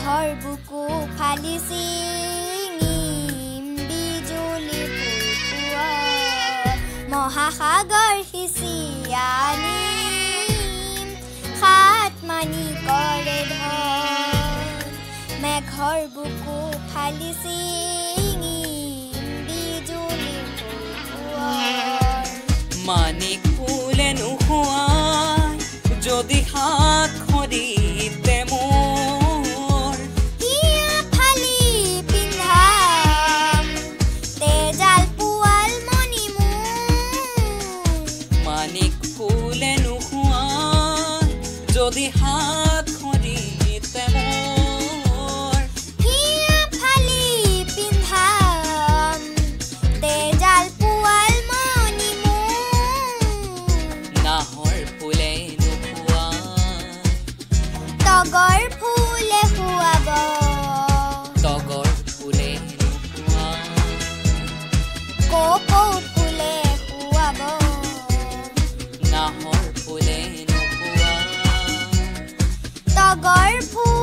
মেঘৰ বুকু ফালি ছিঙিম বিজুলী ফুলপুৱা মহাসাগৰ সিঁচি আনিম সাত মানি কৰে ধৰ মেঘৰ বুকু ফালি ছিঙিম বিজুলী ফুলপুৱা মানিক ফুলে নোহোৱাই যদি হাত খৰিতে মোৰ হিয়া ফালি পিন্ধাম তেজাল পোৱাল মণি মোৰ মানিক ফুলে নোহোৱাই যদি হাত খৰিতে মোৰ হিয়া ফালি পিন্ধাম তেজাল পোৱাল মণি মোৰ নাহৰ ফুলে তগৰ ফুলে শুৱাব তগৰ ফুলে কপৌ ফুলে শুৱাব নাহৰ ফুলে তগৰ ফুল